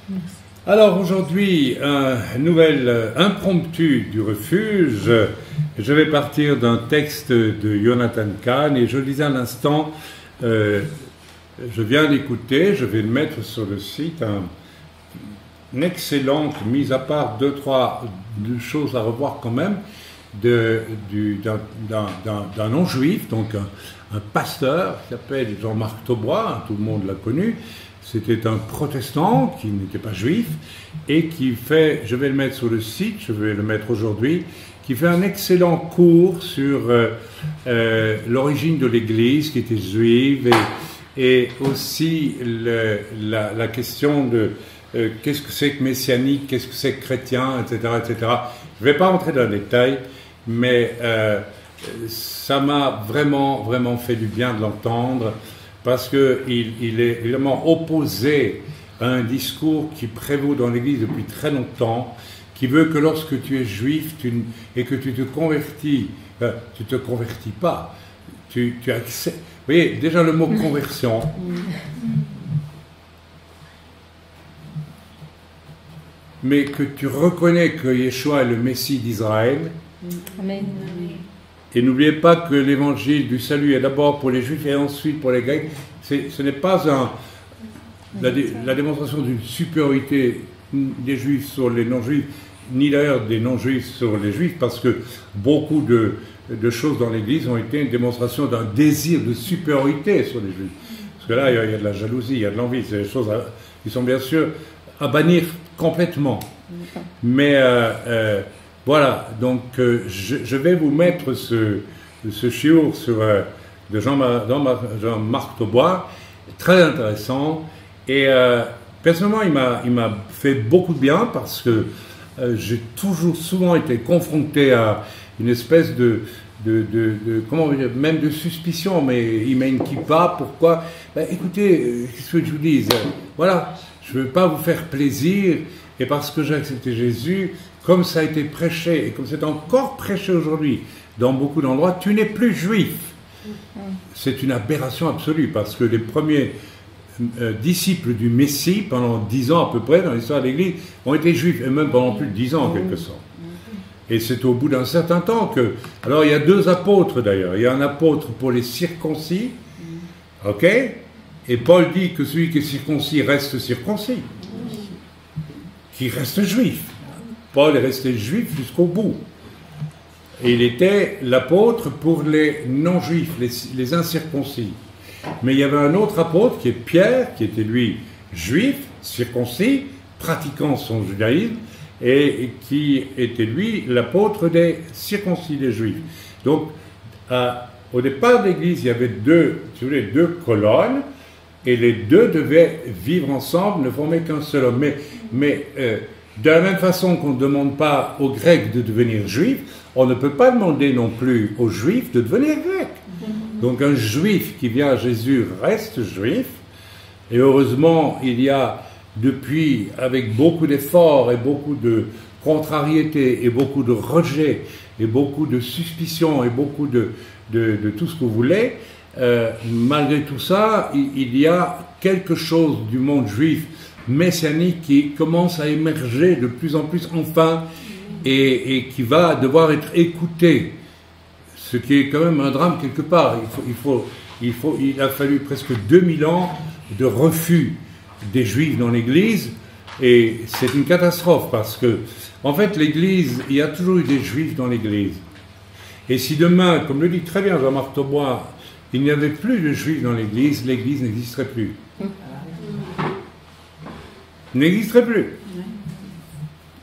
Merci. Alors aujourd'hui, un nouvel impromptu du refuge. Je vais partir d'un texte de Jonathan Cahn et je le disais à l'instant, je viens d'écouter, je vais le mettre sur le site, une excellente mise à part, deux choses à revoir quand même, d'un non-juif, donc un pasteur qui s'appelle Jean-Marc Taubois, tout le monde l'a connu. C'était un protestant qui n'était pas juif et qui fait, je vais le mettre sur le site, je vais le mettre aujourd'hui, qui fait un excellent cours sur l'origine de l'Église qui était juive et aussi la question de qu'est-ce que c'est que messianique, qu'est-ce que c'est que chrétien, etc., etc. Je ne vais pas rentrer dans le détail, mais ça m'a vraiment, vraiment fait du bien de l'entendre. Parce qu'il est évidemment opposé à un discours qui prévaut dans l'Église depuis très longtemps, qui veut que lorsque tu es juif et que tu te convertis, tu ne te convertis pas, tu acceptes. Vous voyez, déjà le mot conversion. Mais que tu reconnais que Yeshua est le Messie d'Israël. Amen. Et n'oubliez pas que l'évangile du salut est d'abord pour les juifs et ensuite pour les grecs. Ce n'est pas la démonstration d'une supériorité des juifs sur les non-juifs, ni d'ailleurs des non-juifs sur les juifs, parce que beaucoup de choses dans l'Église ont été une démonstration d'un désir de supériorité sur les juifs. Parce que là, il y a de la jalousie, il y a de l'envie, c'est des choses qui sont bien sûr à bannir complètement. Mais voilà, donc je vais vous mettre ce chiour de Jean-Marc Taubois, très intéressant, et personnellement il m'a fait beaucoup de bien parce que j'ai souvent été confronté à une espèce de comment dire, même de suspicion, mais il m'a une kippa, pourquoi? Écoutez, qu'est-ce que je vous dis, voilà, je ne veux pas vous faire plaisir, et parce que j'ai accepté Jésus, comme ça a été prêché, et comme c'est encore prêché aujourd'hui dans beaucoup d'endroits, tu n'es plus juif. C'est une aberration absolue, parce que les premiers disciples du Messie, pendant 10 ans à peu près, dans l'histoire de l'Église, ont été juifs, et même pendant plus de 10 ans en quelque sorte. Et c'est au bout d'un certain temps que... Alors il y a deux apôtres d'ailleurs, il y a un apôtre pour les circoncis, ok? Et Paul dit que celui qui est circoncis reste circoncis, qui reste juif. Paul est resté juif jusqu'au bout. Et il était l'apôtre pour les non-juifs, les incirconcis. Mais il y avait un autre apôtre qui est Pierre, qui était lui juif, circoncis, pratiquant son judaïsme, et qui était lui l'apôtre des circoncis, des juifs. Donc, au départ de l'Église, il y avait deux colonnes, et les deux devaient vivre ensemble, ne former qu'un seul homme. Mais de la même façon qu'on ne demande pas aux Grecs de devenir juifs, on ne peut pas demander non plus aux Juifs de devenir Grecs. Donc un Juif qui vient à Jésus reste Juif, et heureusement il y a depuis, avec beaucoup d'efforts et beaucoup de contrariétés et beaucoup de rejet et beaucoup de suspicions et beaucoup de tout ce que vous voulez, malgré tout ça, il y a quelque chose du monde juif messianique qui commence à émerger de plus en plus enfin et qui va devoir être écouté, ce qui est quand même un drame quelque part. Il a fallu presque 2000 ans de refus des juifs dans l'Église, et c'est une catastrophe parce que en fait l'Église, il y a toujours eu des juifs dans l'Église, et si demain, comme le dit très bien Jean-Marc Taubois, il n'y avait plus de juifs dans l'Église n'existerait plus. N'existerait plus.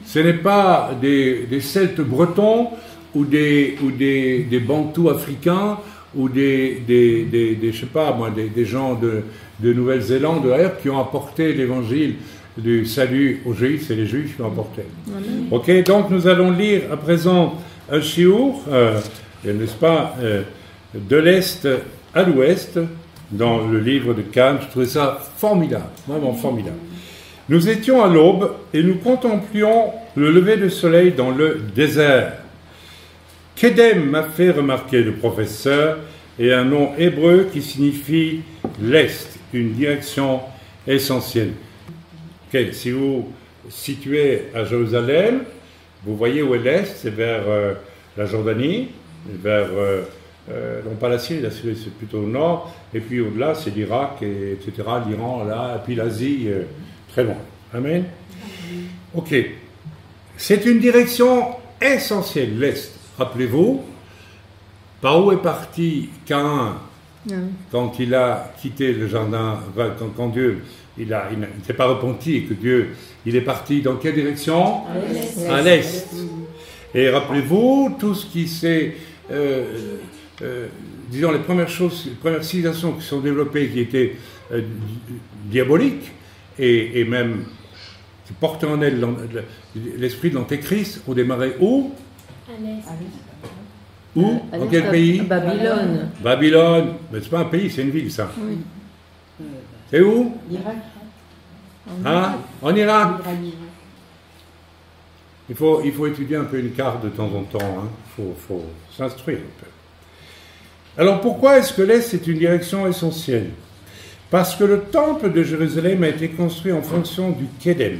Ce n'est pas des Celtes bretons ou des Bantous africains ou je sais pas moi, des gens de Nouvelle-Zélande d'ailleurs qui ont apporté l'évangile du salut aux Juifs, c'est les Juifs qui l'ont apporté. Ok, donc nous allons lire à présent un chiour, n'est-ce pas, de l'Est à l'Ouest, dans le livre de Cahn. Je trouvais ça formidable, vraiment formidable. Nous étions à l'aube et nous contemplions le lever du soleil dans le désert. Kedem m'a fait remarquer le professeur et un nom hébreu qui signifie l'Est, une direction essentielle. Ok, si vous situez à Jérusalem, vous voyez où est l'Est, c'est vers la Jordanie, vers, non pas la Syrie c'est plutôt au nord, et puis au-delà c'est l'Irak, etc., l'Iran, là, et puis l'Asie, très loin. Amen. Ok. C'est une direction essentielle, l'Est. Rappelez-vous, par où est parti Caïn quand il a quitté le jardin, quand Dieu, il ne s'est pas repenti et que Dieu, il est parti dans quelle direction? À l'Est. Et rappelez-vous, tout ce qui s'est, disons, les premières civilisations qui sont développées, qui étaient diaboliques, et même qui portaient en elles l'esprit de l'Antéchrist, ont démarré où? À l'Est. Où? Dans quel pays? Babylone. Babylone. Mais c'est pas un pays, c'est une ville, ça. Oui. C'est où? L'Irak. Hein? En Irak. Il faut étudier un peu une carte de temps en temps. Il faut s'instruire un peu. Alors pourquoi est-ce que l'Est est une direction essentielle? Parce que le temple de Jérusalem a été construit en fonction du Kédem.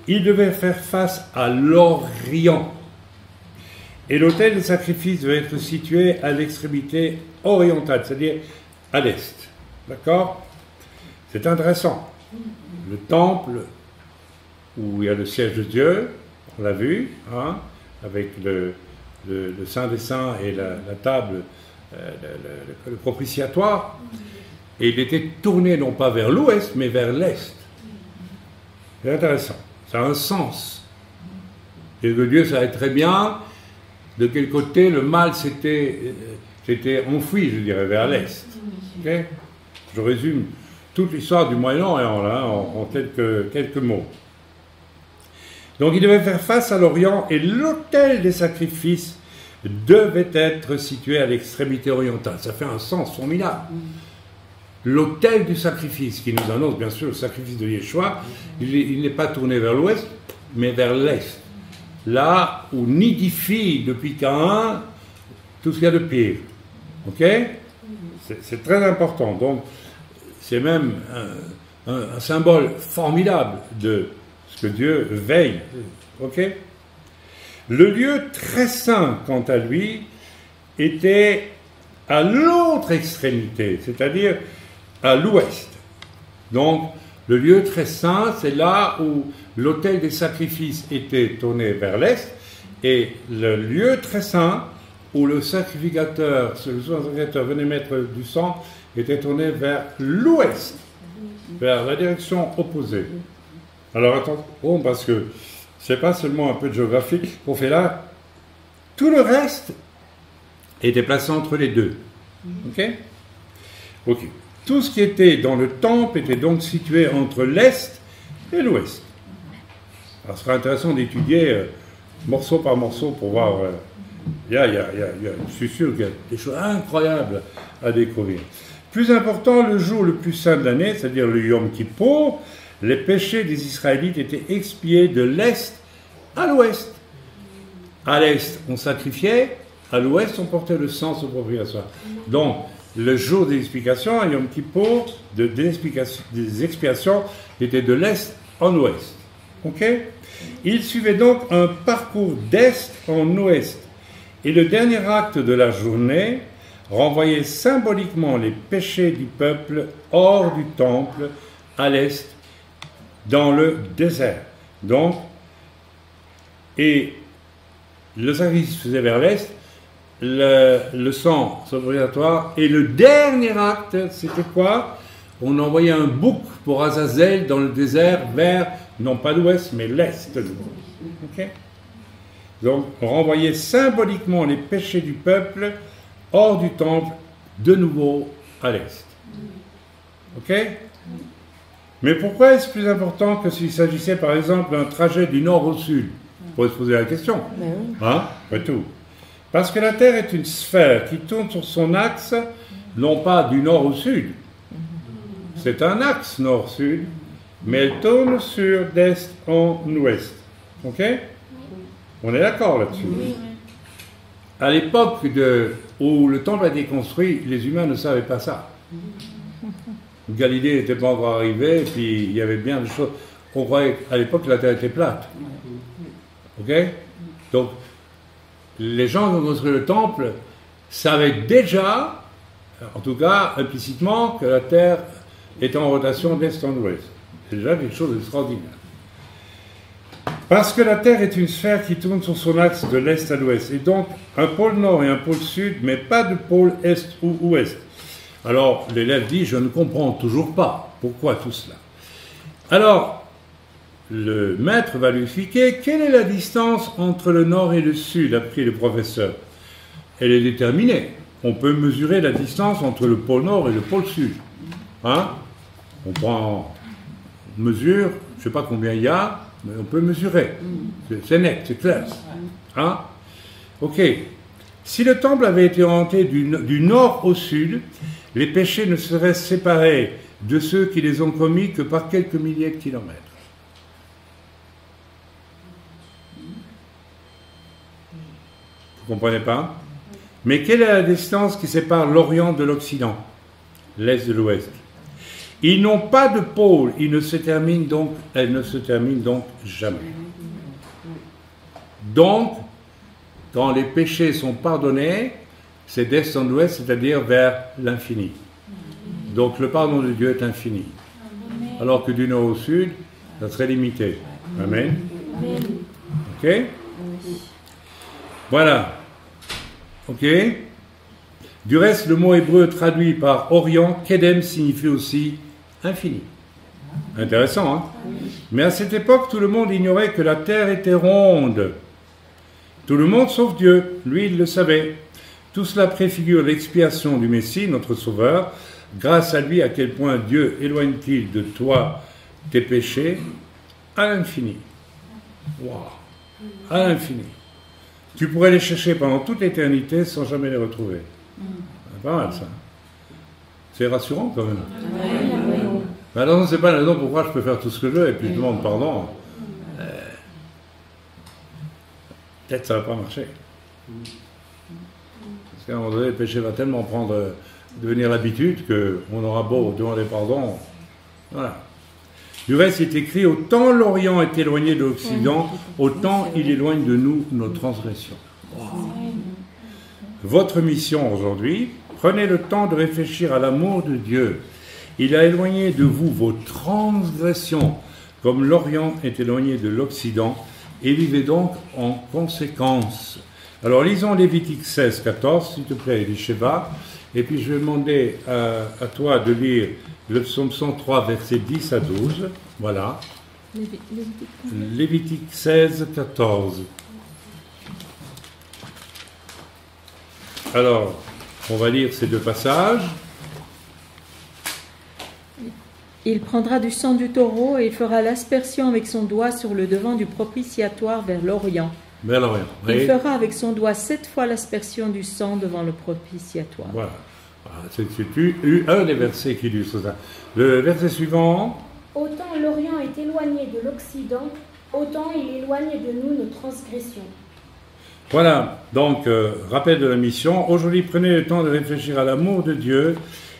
Il devait faire face à l'Orient. Et l'autel des sacrifices devait être situé à l'extrémité orientale, c'est-à-dire à l'est. D'accord? C'est intéressant. Le temple, où il y a le siège de Dieu, on l'a vu, hein, avec le Saint des Saints et la table, le propitiatoire, et il était tourné non pas vers l'ouest, mais vers l'est. C'est intéressant. Ça a un sens. Et que Dieu savait très bien de quel côté le mal s'était enfoui, je dirais, vers l'est. Okay? Je résume toute l'histoire du Moyen-Orient là, en quelques mots. Donc il devait faire face à l'Orient et l'autel des sacrifices devait être situé à l'extrémité orientale. Ça fait un sens formidable. L'autel du sacrifice qui nous annonce bien sûr le sacrifice de Yeshua, il n'est pas tourné vers l'ouest, mais vers l'est. Là où nidifie depuis Caïn tout ce qu'il y a de pire. Ok? C'est très important. Donc, c'est même un symbole formidable de ce que Dieu veille. Ok? Le lieu très saint, quant à lui, était à l'autre extrémité, c'est-à-dire à l'ouest. Donc, le lieu très saint, c'est là où l'autel des sacrifices était tourné vers l'est, et le lieu très saint, où le sacrificateur venait mettre du sang, était tourné vers l'ouest, vers la direction opposée. Alors attention, parce que c'est pas seulement un peu de géographie qu'on fait là, tout le reste était placé entre les deux. Ok? Ok. Tout ce qui était dans le temple était donc situé entre l'est et l'ouest. Alors, ce serait intéressant d'étudier morceau par morceau pour voir. Je suis sûr qu'il y a des choses incroyables à découvrir. Plus important, le jour le plus saint de l'année, c'est-à-dire le Yom Kippour, les péchés des Israélites étaient expiés de l'est à l'ouest. À l'est, on sacrifiait, à l'ouest, on portait le sang sous propitiatoire. Donc, le jour des expiations, Yom Kippour, des expiations, était de l'est en ouest. Ok? Il suivait donc un parcours d'est en ouest. Et le dernier acte de la journée renvoyait symboliquement les péchés du peuple hors du temple, à l'est, dans le désert. Donc, et le sacrifice se faisait vers l'est, le sang obligatoire, et le dernier acte, c'était quoi? On envoyait un bouc pour Azazel dans le désert vers, non pas l'ouest, mais l'est. Okay? Donc, on renvoyait symboliquement les péchés du peuple hors du temple, de nouveau à l'est. Ok? Mais pourquoi est-ce plus important que s'il s'agissait, par exemple, d'un trajet du nord au sud? On pourrait se poser la question. Hein? Pas tout. Parce que la Terre est une sphère qui tourne sur son axe, non pas du nord au sud. C'est un axe nord-sud, mais elle tourne sur d'est en ouest. Ok? On est d'accord là-dessus? Oui. À l'époque où le temple a été construit, les humains ne savaient pas ça. Galilée n'était pas encore arrivé, et puis il y avait bien des choses. on croyait à l'époque que la Terre était plate. Ok? Donc, les gens qui ont construit le temple savaient déjà, en tout cas implicitement, que la Terre est en rotation d'est en ouest. C'est déjà quelque chose d'extraordinaire. Parce que la Terre est une sphère qui tourne sur son axe de l'est à l'ouest, et donc un pôle nord et un pôle sud, mais pas de pôle est ou ouest. Alors l'élève dit, je ne comprends toujours pas. Pourquoi tout cela? Alors, le maître va lui expliquer quelle est la distance entre le nord et le sud, apprit le professeur. Elle est déterminée. On peut mesurer la distance entre le pôle nord et le pôle sud. Hein? On prend une mesure, je ne sais pas combien il y a, mais on peut mesurer. C'est net, c'est clair. Hein? Ok. Si le temple avait été orienté du nord au sud, les péchés ne seraient séparés de ceux qui les ont commis que par quelques milliers de kilomètres. Vous ne comprenez pas? Mais quelle est la distance qui sépare l'Orient de l'Occident, l'Est de l'Ouest? Ils n'ont pas de pôle, elles ne se terminent donc jamais. Donc, quand les péchés sont pardonnés, c'est d'est en ouest, c'est-à-dire vers l'infini. Donc le pardon de Dieu est infini. Alors que du nord au sud, ça serait limité. Amen. Ok? Voilà. Ok? Du reste, le mot hébreu traduit par Orient, Kedem, signifie aussi infini. Intéressant, hein? Mais à cette époque, tout le monde ignorait que la terre était ronde. Tout le monde sauf Dieu. Lui, il le savait. Tout cela préfigure l'expiation du Messie, notre Sauveur. Grâce à lui, à quel point Dieu éloigne-t-il de toi tes péchés? À l'infini. Waouh! À l'infini. Tu pourrais les chercher pendant toute l'éternité sans jamais les retrouver. C'est pas mal, ça. C'est rassurant, quand même. Mais alors, c'est pas la raison pourquoi je peux faire tout ce que je veux et puis je demande pardon. Peut-être que ça va pas marcher. Parce qu'à un moment donné, le péché va tellement devenir l'habitude qu'on aura beau demander pardon. Voilà. Du reste, il est écrit, autant l'Orient est éloigné de l'Occident, autant il éloigne de nous nos transgressions. Wow. Votre mission aujourd'hui, prenez le temps de réfléchir à l'amour de Dieu. Il a éloigné de vous vos transgressions, comme l'Orient est éloigné de l'Occident, et vivez donc en conséquence. Alors lisons Lévitique 16, 14, s'il te plaît, Elisheva, et puis je vais demander à toi de lire le psaume 103, versets 10 à 12. Voilà. Lévitique 16, 14. Alors, on va lire ces deux passages. Il prendra du sang du taureau et il fera l'aspersion avec son doigt sur le devant du propitiatoire vers l'Orient. Vers l'Orient, oui. Il fera avec son doigt 7 fois l'aspersion du sang devant le propitiatoire. Voilà. C'est un des versets qui illustre ça. Le verset suivant. Autant l'Orient est éloigné de l'Occident, autant il éloigne de nous nos transgressions. Voilà, donc, rappel de la mission. Aujourd'hui, prenez le temps de réfléchir à l'amour de Dieu.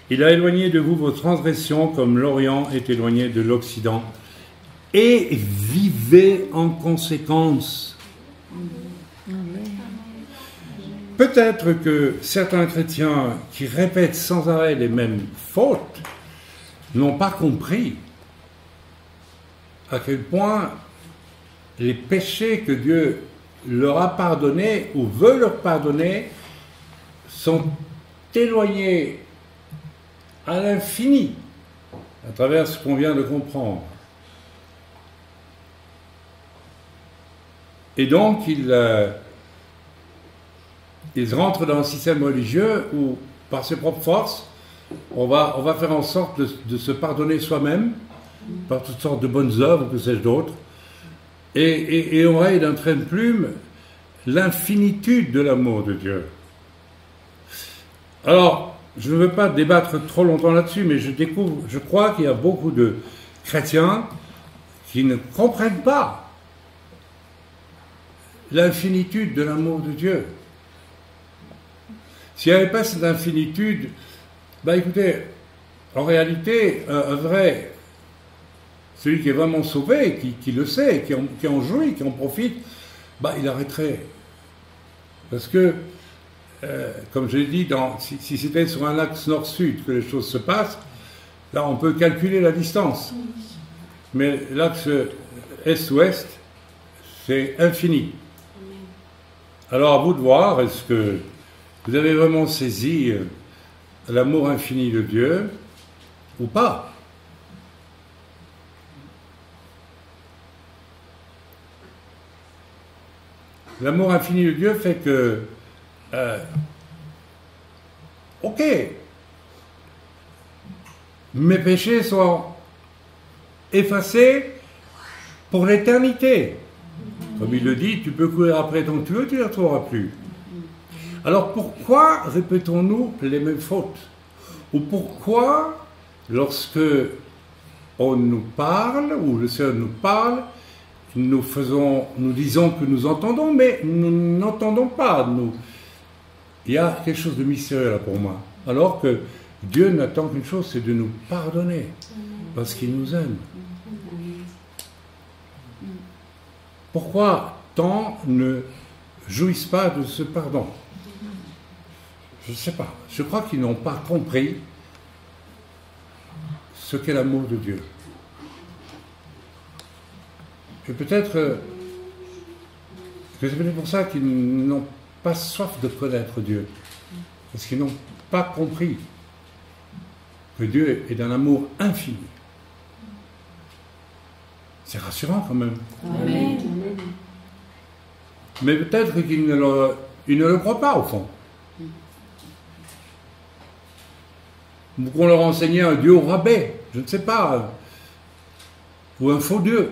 Il a éloigné de vous vos transgressions comme l'Orient est éloigné de l'Occident. Et vivez en conséquence. Peut-être que certains chrétiens qui répètent sans arrêt les mêmes fautes n'ont pas compris à quel point les péchés que Dieu leur a pardonnés ou veut leur pardonner sont éloignés à l'infini à travers ce qu'on vient de comprendre. Et donc, ils rentrent dans un système religieux où, par ses propres forces, on va faire en sorte de se pardonner soi-même par toutes sortes de bonnes œuvres, que sais-je d'autres, et on raye d'un trait de plume l'infinitude de l'amour de Dieu. Alors, je ne veux pas débattre trop longtemps là-dessus, mais je crois qu'il y a beaucoup de chrétiens qui ne comprennent pas l'infinitude de l'amour de Dieu. S'il n'y avait pas cette infinitude, écoutez, en réalité, un vrai celui qui est vraiment sauvé, qui le sait, qui en jouit, qui en profite, bah, il arrêterait. Parce que, comme je l'ai dit, si c'était sur un axe nord-sud que les choses se passent, là on peut calculer la distance. Mais l'axe est-ouest, c'est infini. Alors à vous de voir, est-ce que vous avez vraiment saisi l'amour infini de Dieu ou pas? L'amour infini de Dieu fait que, ok, mes péchés sont effacés pour l'éternité. Comme il le dit, tu peux courir après tant que tu veux, tu ne les retrouveras plus. Alors pourquoi répétons-nous les mêmes fautes? Ou pourquoi, lorsque on nous parle, ou le Seigneur nous parle, nous disons que nous entendons, mais nous n'entendons pas. Il y a quelque chose de mystérieux là pour moi. Alors que Dieu n'attend qu'une chose, c'est de nous pardonner, parce qu'il nous aime. Pourquoi tant ne jouissent pas de ce pardon? Je ne sais pas. Je crois qu'ils n'ont pas compris ce qu'est l'amour de Dieu. Et peut-être que c'est peut-être pour ça qu'ils n'ont pas soif de connaître Dieu. Parce qu'ils n'ont pas compris que Dieu est d'un amour infini. C'est rassurant quand même. Amen. Mais peut-être qu'ils ne le croient pas au fond. Ou qu'on leur enseignait un Dieu au rabais, je ne sais pas, ou un faux Dieu.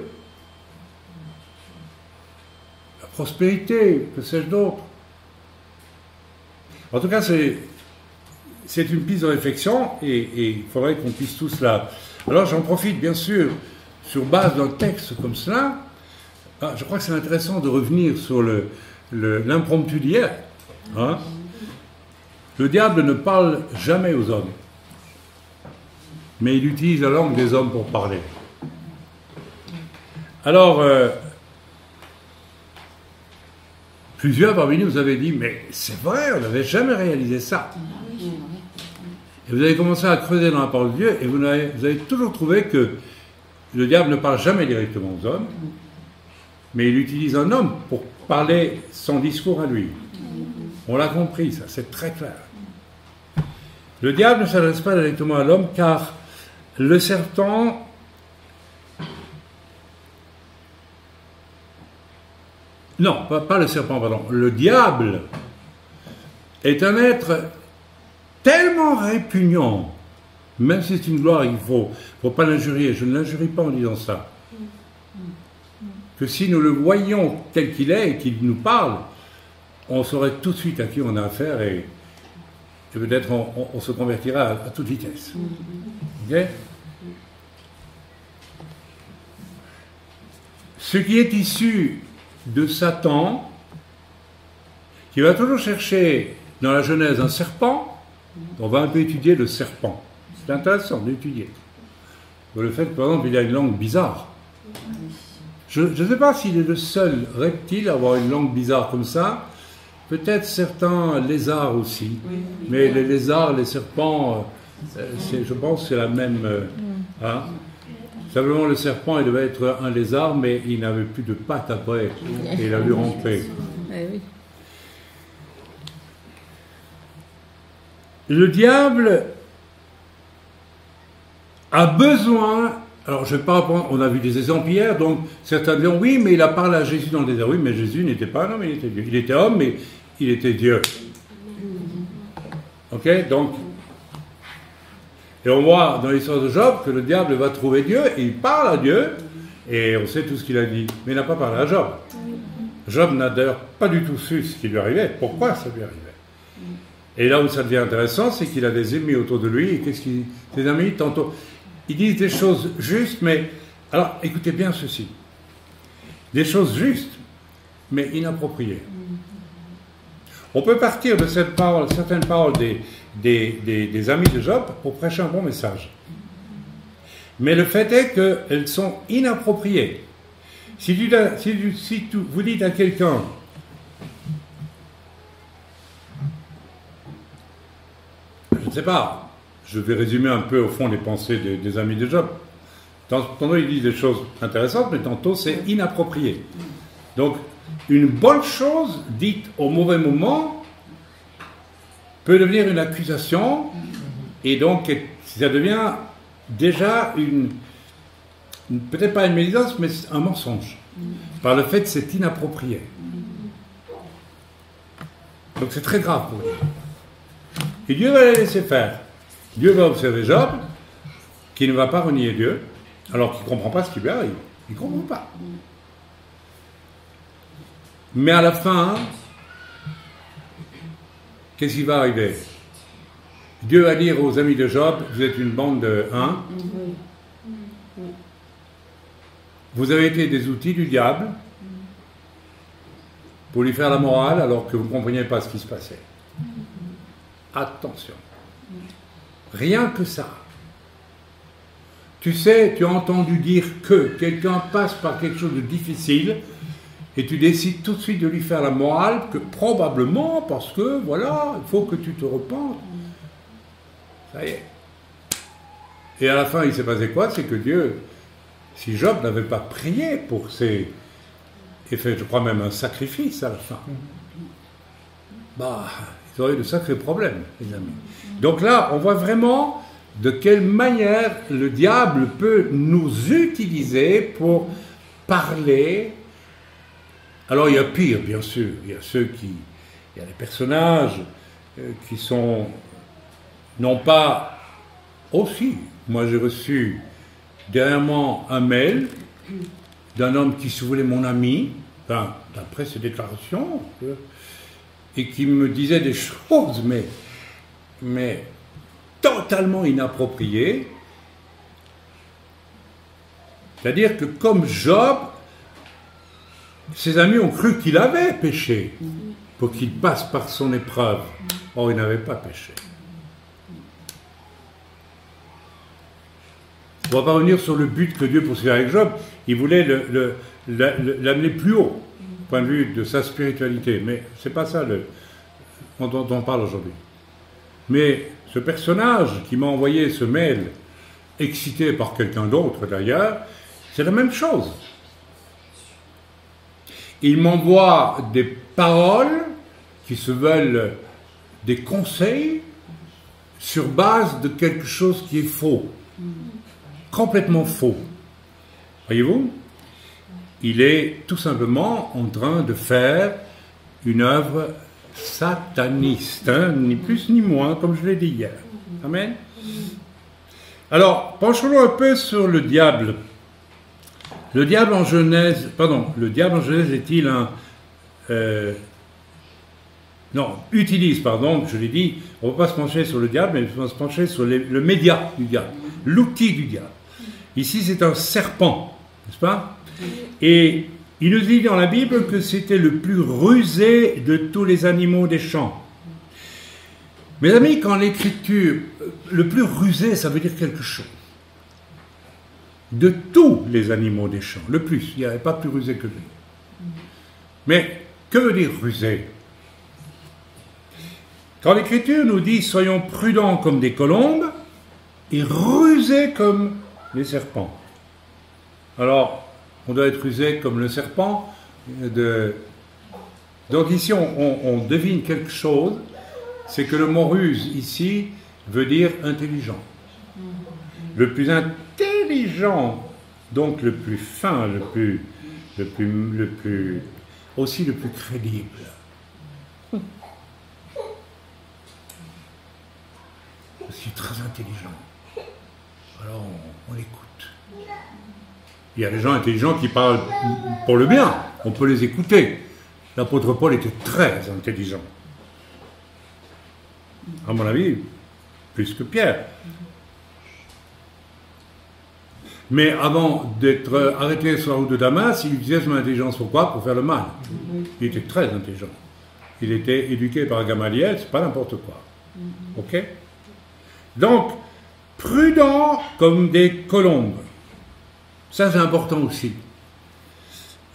La prospérité, que sais-je d'autre. En tout cas, c'est une piste de réflexion et il faudrait qu'on puisse tous là. Alors j'en profite bien sûr, sur base d'un texte comme cela, je crois que c'est intéressant de revenir sur l'impromptu d'hier. Hein. Le diable ne parle jamais aux hommes, mais il utilise la langue des hommes pour parler. Alors, plusieurs parmi nous vous avez dit, mais c'est vrai, on n'avait jamais réalisé ça. Et vous avez commencé à creuser dans la parole de Dieu, et vous avez toujours trouvé que le diable ne parle jamais directement aux hommes, mais il utilise un homme pour parler son discours à lui. On l'a compris, ça, c'est très clair. Le diable ne s'adresse pas directement à l'homme, car le serpent non, pas le serpent, pardon. Le diable est un être tellement répugnant, même si c'est une gloire, il ne faut pas l'injurier. Je ne l'injurie pas en disant ça. Que si nous le voyions tel qu'il est et qu'il nous parle, on saurait tout de suite à qui on a affaire et peut-être on se convertira à toute vitesse. Ok? Ce qui est issu de Satan, qui va toujours chercher dans la Genèse un serpent, on va un peu étudier le serpent. C'est intéressant d'étudier. Le fait que, par exemple, il a une langue bizarre. Je ne sais pas s'il est le seul reptile à avoir une langue bizarre comme ça. Peut-être certains lézards aussi. Mais les lézards, les serpents, je pense que c'est la même... hein. Simplement, le serpent, il devait être un lézard, mais il n'avait plus de pattes après. Et il a dû ramper. Le diable a besoin... Alors, je ne vais pas reprendre... On a vu des exemples hier, donc certains diront, oui, mais il a parlé à Jésus dans le désert. Oui, mais Jésus n'était pas un homme, il était Dieu. Il était homme, mais il était Dieu. Ok, donc... Et on voit dans l'histoire de Job que le diable va trouver Dieu, et il parle à Dieu, et on sait tout ce qu'il a dit. Mais il n'a pas parlé à Job. Job n'a d'ailleurs pas du tout su ce qui lui arrivait, pourquoi ça lui arrivait. Et là où ça devient intéressant, c'est qu'il a des ennemis autour de lui, et ses amis, tantôt, ils disent des choses justes, mais... Alors, écoutez bien ceci. Des choses justes, mais inappropriées. On peut partir de cette parole, certaines paroles des amis de Job pour prêcher un bon message. Mais le fait est qu'elles sont inappropriées. Si vous dites à quelqu'un, je ne sais pas, je vais résumer un peu au fond les pensées des amis de Job. Tantôt ils disent des choses intéressantes, mais tantôt c'est inapproprié. Donc, une bonne chose dite au mauvais moment peut devenir une accusation, et donc ça devient déjà peut-être pas une médisance, mais un mensonge. Par le fait que c'est inapproprié. Donc c'est très grave pour lui. Et Dieu va les laisser faire. Dieu va observer Job, qui ne va pas renier Dieu, alors qu'il ne comprend pas ce qui lui arrive. Il ne comprend pas. Mais à la fin, qu'est-ce qui va arriver? Dieu va dire aux amis de Job, vous êtes une bande de 1. Vous avez été des outils du diable pour lui faire la morale alors que vous ne compreniez pas ce qui se passait. Attention. Rien que ça. Tu sais, tu as entendu dire que quelqu'un passe par quelque chose de difficile et tu décides tout de suite de lui faire la morale que probablement parce que, voilà, il faut que tu te repentes. Ça y est. Et à la fin, il s'est passé quoi? C'est que Dieu, si Job n'avait pas prié pour et fait, je crois même un sacrifice à la fin, ils auraient eu de sacrés problèmes, les amis. Donc là, on voit vraiment de quelle manière le diable peut nous utiliser pour parler. Alors il y a pire, bien sûr. Il y a il y a des personnages qui sont, non pas aussi. Moi j'ai reçu dernièrement un mail d'un homme qui se voulait mon ami, d'après ses déclarations, et qui me disait des choses, mais totalement inappropriées. C'est-à-dire que comme Job, ses amis ont cru qu'il avait péché pour qu'il passe par son épreuve. Or, il n'avait pas péché. On ne va pas revenir sur le but que Dieu poursuivait avec Job. Il voulait l'amener plus haut, du point de vue de sa spiritualité. Mais ce n'est pas ça dont on parle aujourd'hui. Mais ce personnage qui m'a envoyé ce mail, excité par quelqu'un d'autre d'ailleurs, c'est la même chose. Il m'envoie des paroles qui se veulent des conseils sur base de quelque chose qui est faux. Complètement faux. Voyez-vous? Il est tout simplement en train de faire une œuvre sataniste, ni plus ni moins, comme je l'ai dit hier. Amen. Alors, penchons-nous un peu sur le diable. Le diable en Genèse est-il je l'ai dit, on ne va pas se pencher sur le diable, mais on va se pencher sur le média du diable, l'outil du diable. Ici, c'est un serpent, n'est-ce pas? Et il nous dit dans la Bible que c'était le plus rusé de tous les animaux des champs. Mes amis, quand l'écriture, le plus rusé, ça veut dire quelque chose. De tous les animaux des champs, le plus, il n'y avait pas plus rusé que lui. Mais que veut dire rusé? Quand l'Écriture nous dit « Soyons prudents comme des colombes et rusés comme les serpents ». Alors, on doit être rusé comme le serpent. Donc ici, on devine quelque chose, c'est que le mot « ruse » ici veut dire « intelligent ». Le plus intelligent, donc le plus fin, aussi le plus crédible. Je suis très intelligent. Alors on l'écoute. Il y a des gens intelligents qui parlent pour le bien. On peut les écouter. L'apôtre Paul était très intelligent. À mon avis, plus que Pierre. Mais avant d'être arrêté sur la route de Damas, il utilisait son intelligence pourquoi? Pour faire le mal. Il était très intelligent. Il était éduqué par Gamaliel, c'est pas n'importe quoi. Ok? Donc, Prudents comme des colombes. Ça, c'est important aussi.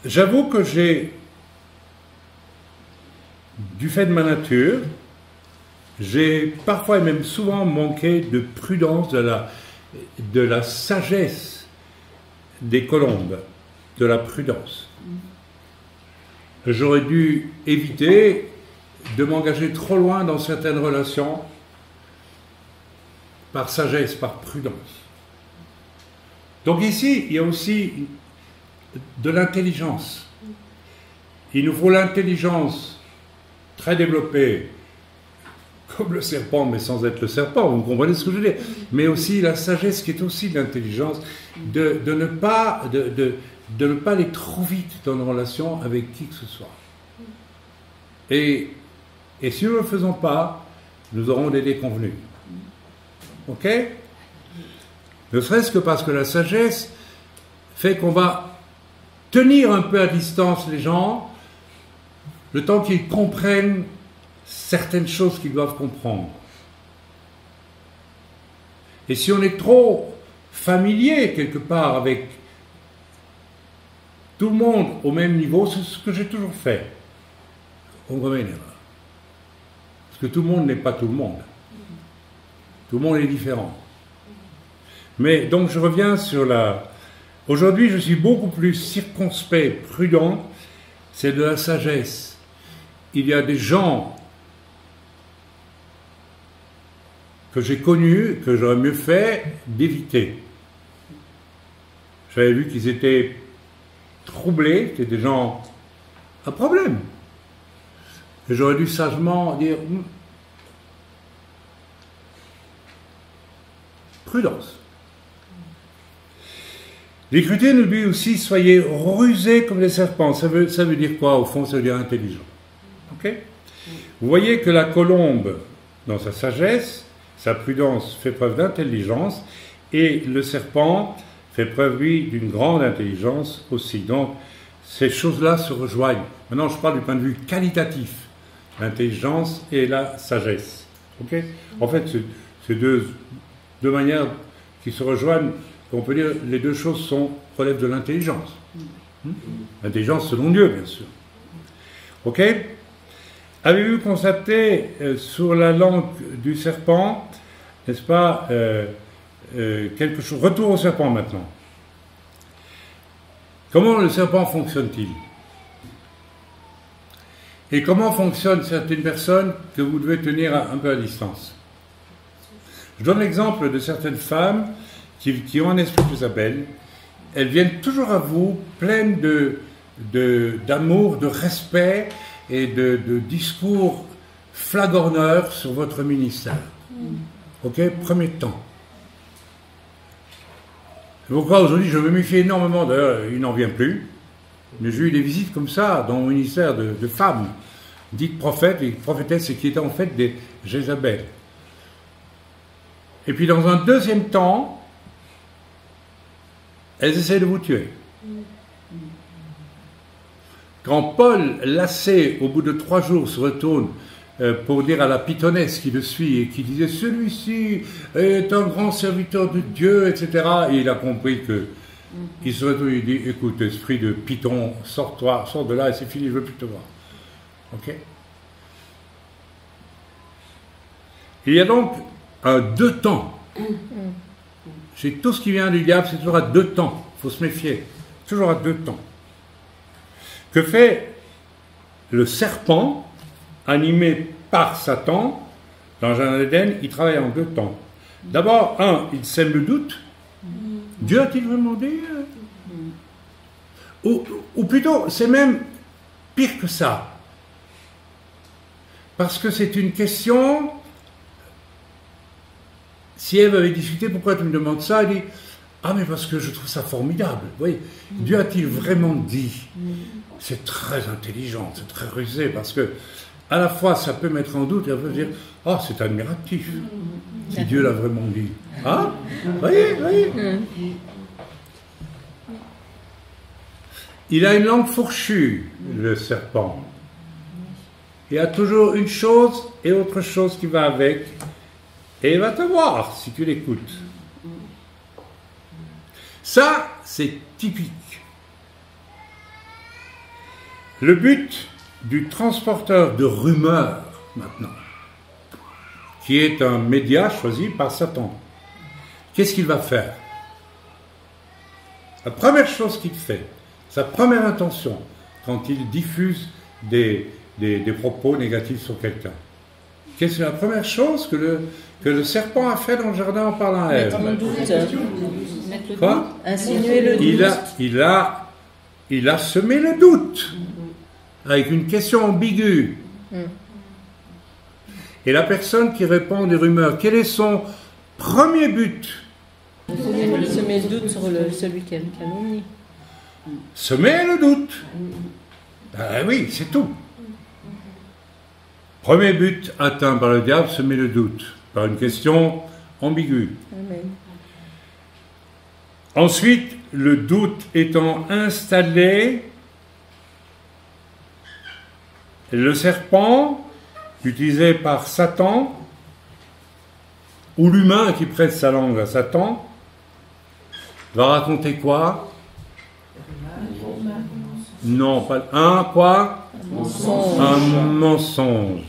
J'avoue que du fait de ma nature, j'ai parfois et même souvent manqué de prudence, de la sagesse des colombes, de la prudence. J'aurais dû éviter de m'engager trop loin dans certaines relations par sagesse, par prudence. Donc ici, il y a aussi de l'intelligence. Il nous faut l'intelligence très développée, comme le serpent, mais sans être le serpent, vous comprenez ce que je veux dire. Mais aussi la sagesse qui est aussi de l'intelligence, de ne pas aller trop vite dans une relation avec qui que ce soit. Et si nous ne le faisons pas, nous aurons des déconvenus. Ok? Ne serait-ce que parce que la sagesse fait qu'on va tenir un peu à distance les gens, le temps qu'ils comprennent certaines choses qu'ils doivent comprendre. Et si on est trop familier quelque part avec tout le monde au même niveau, c'est ce que j'ai toujours fait. On commet une erreur. Parce que tout le monde n'est pas tout le monde. Tout le monde est différent. Mais donc je reviens sur Aujourd'hui, je suis beaucoup plus circonspect, prudent. C'est de la sagesse. Il y a des gens que j'ai connus, que j'aurais mieux fait d'éviter. J'avais vu qu'ils étaient troublés, c'était des gens à problème. Et j'aurais dû sagement dire prudence. L'Écriture nous dit aussi soyez rusés comme les serpents. Ça veut dire quoi au fond? Ça veut dire intelligent. Ok? Vous voyez que la colombe, dans sa sagesse, sa prudence fait preuve d'intelligence, et le serpent fait preuve, lui, d'une grande intelligence aussi. Donc, ces choses-là se rejoignent. Maintenant, je parle du point de vue qualitatif, l'intelligence et la sagesse. Ok? En fait, c'est deux manières qui se rejoignent. On peut dire les deux choses relèvent de l'intelligence. L'intelligence selon Dieu, bien sûr. Ok? Avez-vous constaté sur la langue du serpent, n'est-ce pas, quelque chose? Retour au serpent maintenant. Comment le serpent fonctionne-t-il? Et comment fonctionnent certaines personnes que vous devez tenir un peu à distance? Je donne l'exemple de certaines femmes qui ont un esprit Jézabel. Elles viennent toujours à vous pleines d'amour, de respect et de discours flagorneurs sur votre ministère. Ok? Premier temps. C'est pourquoi aujourd'hui je me méfie énormément, d'ailleurs il n'en vient plus, mais j'ai eu des visites comme ça dans mon ministère de femmes, dites prophètes et prophétesses, qui étaient en fait des Jézabel. Et puis dans un deuxième temps, elles essaient de vous tuer. Quand Paul, lassé, au bout de 3 jours, se retourne pour dire à la pythonesse qui le suit et qui disait « Celui-ci est un grand serviteur de Dieu, etc. » Et il a compris qu'il se retourne et dit « Écoute, esprit de python, sors-toi, sors de là et c'est fini, je ne veux plus te voir. » Ok? Il y a donc un 2 temps. C'est tout ce qui vient du diable, c'est toujours à 2 temps. Il faut se méfier. Toujours à 2 temps. Que fait le serpent, animé par Satan, dans le jardin d'Éden? Il travaille en 2 temps. D'abord, il sème le doute. Dieu a-t-il vraiment dit? Ou plutôt, c'est même pire que ça. Parce que c'est une question... Si Ève avait discuté, pourquoi tu me demandes ça? Elle dit, ah mais parce que je trouve ça formidable. Vous voyez, Dieu a-t-il vraiment dit? C'est très intelligent, c'est très rusé, parce que à la fois ça peut mettre en doute et on peut dire, oh c'est admiratif, si Dieu l'a vraiment dit. Ah, voyez. Il a une langue fourchue, le serpent. Il y a toujours une chose et autre chose qui va avec. Et il va te voir si tu l'écoutes. Ça, c'est typique. Le but du transporteur de rumeurs, maintenant, qui est un média choisi par Satan, qu'est-ce qu'il va faire? La première chose qu'il fait, sa première intention, quand il diffuse des propos négatifs sur quelqu'un, qu'est-ce que la première chose que le serpent a fait dans le jardin en parlant à Ève? Mettre le doute. Quoi? Insinuer le doute. Il a semé le doute avec une question ambiguë. Et la personne qui répond des rumeurs, quel est son premier but? Semer le doute sur celui qui a calomnie. Semer le doute. Ben oui, c'est tout. Premier but atteint par le diable, semer le doute, par une question ambiguë. Amen. Ensuite, le doute étant installé, le serpent, utilisé par Satan, ou l'humain qui prête sa langue à Satan, va raconter quoi? Non, pas un quoi? Un mensonge.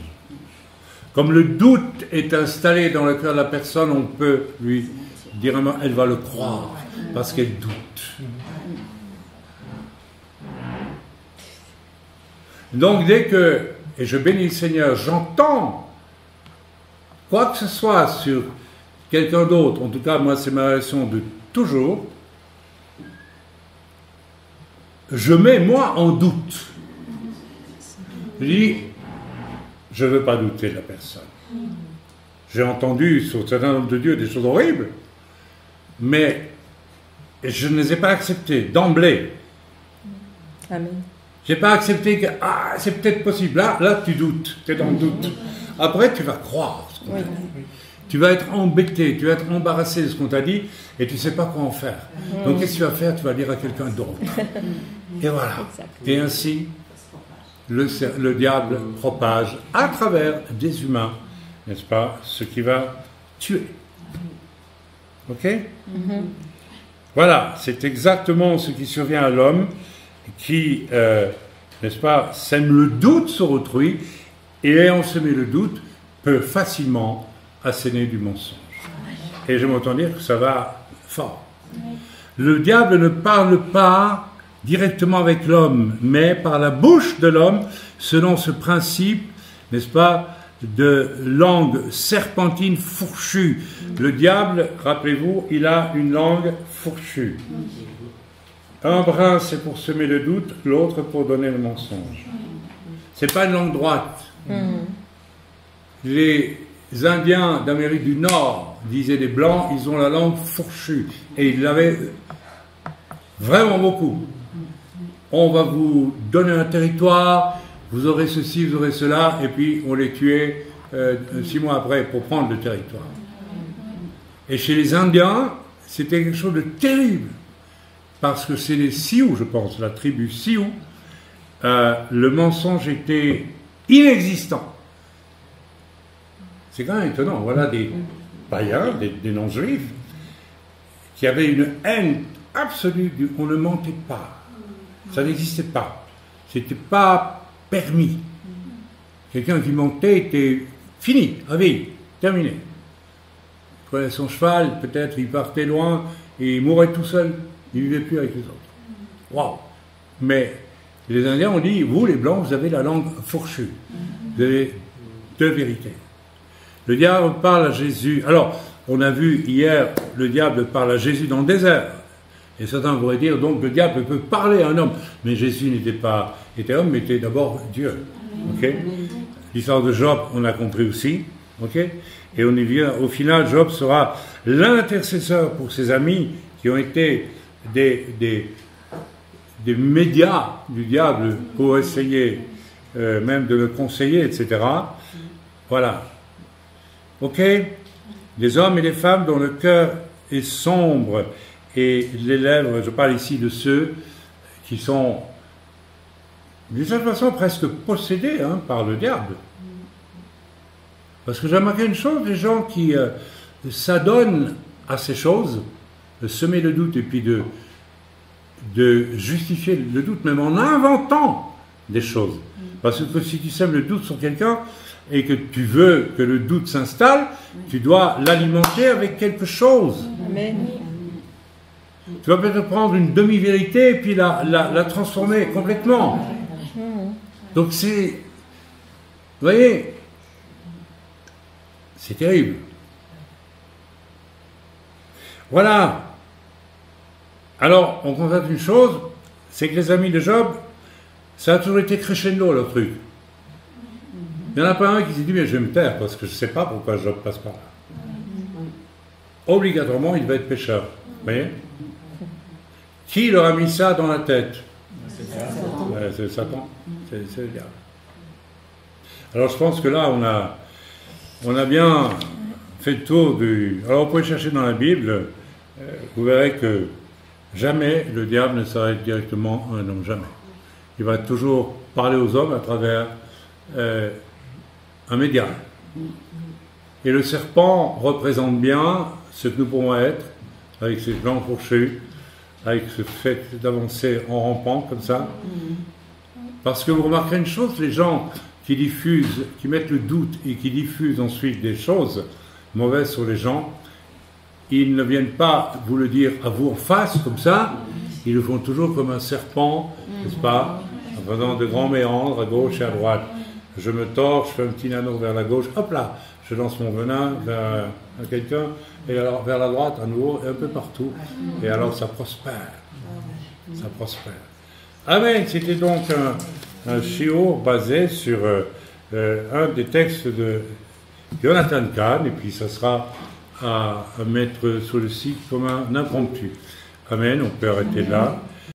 Comme le doute est installé dans le cœur de la personne, on peut lui dire, elle va le croire, parce qu'elle doute. Donc dès que, et je bénis le Seigneur, j'entends quoi que ce soit sur quelqu'un d'autre, en tout cas moi c'est ma relation de toujours, je mets moi en doute. Je dis, je ne veux pas douter de la personne. J'ai entendu sur certains hommes de Dieu des choses horribles, mais je ne les ai pas acceptées d'emblée. Amen. Je n'ai pas accepté que c'est peut-être possible. Là tu doutes, tu es dans le doute. Après, tu vas croire ce qu'on t'a dit. Tu vas être embêté, tu vas être embarrassé de ce qu'on t'a dit et tu ne sais pas quoi en faire. Donc, qu'est-ce que tu vas faire? Tu vas dire à quelqu'un d'autre. Et voilà. Et ainsi, le diable propage à travers des humains, n'est-ce pas, ce qui va tuer. Ok? Voilà, c'est exactement ce qui survient à l'homme qui, n'est-ce pas, sème le doute sur autrui et ayant semé le doute, peut facilement asséner du mensonge. Et je m'entends dire que ça va fort. Le diable ne parle pas directement avec l'homme, mais par la bouche de l'homme, selon ce principe, n'est-ce pas, de langue serpentine fourchue. Le diable, rappelez-vous, il a une langue fourchue. Un brin, c'est pour semer le doute, l'autre pour donner le mensonge. C'est pas une langue droite. Les Indiens d'Amérique du Nord, disaient les Blancs, ils ont la langue fourchue. Et ils l'avaient vraiment beaucoup. On va vous donner un territoire, vous aurez ceci, vous aurez cela, et puis on les tuait 6 mois après pour prendre le territoire. Et chez les Indiens, c'était quelque chose de terrible. Parce que c'est les Sioux, je pense, la tribu Sioux, le mensonge était inexistant. C'est quand même étonnant. Voilà des païens, des non-juifs, qui avaient une haine absolue on ne mentait pas. Ça n'existait pas. C'était pas permis. Quelqu'un qui mentait était fini, à vie, terminé. Il prenait son cheval, peut-être il partait loin et il mourait tout seul. Il ne vivait plus avec les autres. Waouh! Mais les Indiens ont dit, vous les Blancs, vous avez la langue fourchue. Vous avez deux vérités. Le diable parle à Jésus. Alors, on a vu hier, le diable parle à Jésus dans le désert. Et certains pourraient dire, donc le diable peut parler à un homme. Mais Jésus était homme, mais était d'abord Dieu. Okay? L'histoire de Job, on a compris aussi. Okay? Et on y vient. Au final, Job sera l'intercesseur pour ses amis qui ont été des médias du diable pour essayer même de le conseiller, etc. Voilà. Ok? Des hommes et des femmes dont le cœur est sombre et les lèvres, je parle ici de ceux qui sont d'une certaine façon presque possédés par le diable. Parce que j'ai remarqué une chose, les gens qui s'adonnent à ces choses, de semer le doute et puis de justifier le doute, même en inventant des choses. Parce que si tu sèmes le doute sur quelqu'un et que tu veux que le doute s'installe, tu dois l'alimenter avec quelque chose. Amen. Tu vas peut-être prendre une demi-vérité et puis la transformer complètement. Donc c'est... Vous voyez, c'est terrible. Voilà. Alors, on constate une chose, c'est que les amis de Job, ça a toujours été crescendo, leur truc. Il n'y en a pas un qui s'est dit, mais je vais me taire, parce que je ne sais pas pourquoi Job passe par là. Obligatoirement, il va être pécheur. Vous voyez? Qui leur a mis ça dans la tête? C'est Satan. C'est le diable. Alors, je pense que là, on a bien fait le tour du... Alors, vous pouvez chercher dans la Bible, vous verrez que jamais le diable ne s'arrête directement à un homme, jamais. Il va toujours parler aux hommes à travers un médium. Et le serpent représente bien ce que nous pouvons être, avec ses jambes fourchues, avec ce fait d'avancer en rampant comme ça. Parce que vous remarquerez une chose, les gens qui diffusent, qui mettent le doute et qui diffusent ensuite des choses mauvaises sur les gens, ils ne viennent pas vous le dire à vous en face comme ça, ils le font toujours comme un serpent, n'est-ce pas, en faisant de grands méandres à gauche et à droite. Je me tords, je fais un petit nano vers la gauche, hop là, je lance mon venin vers quelqu'un, et alors vers la droite à nouveau, et un peu partout, et alors ça prospère. Ça prospère. Amen. C'était donc un shiur basé sur un des textes de Jonathan Cahn, et puis ça sera à mettre sur le site comme un impromptu. Amen. On peut arrêter là.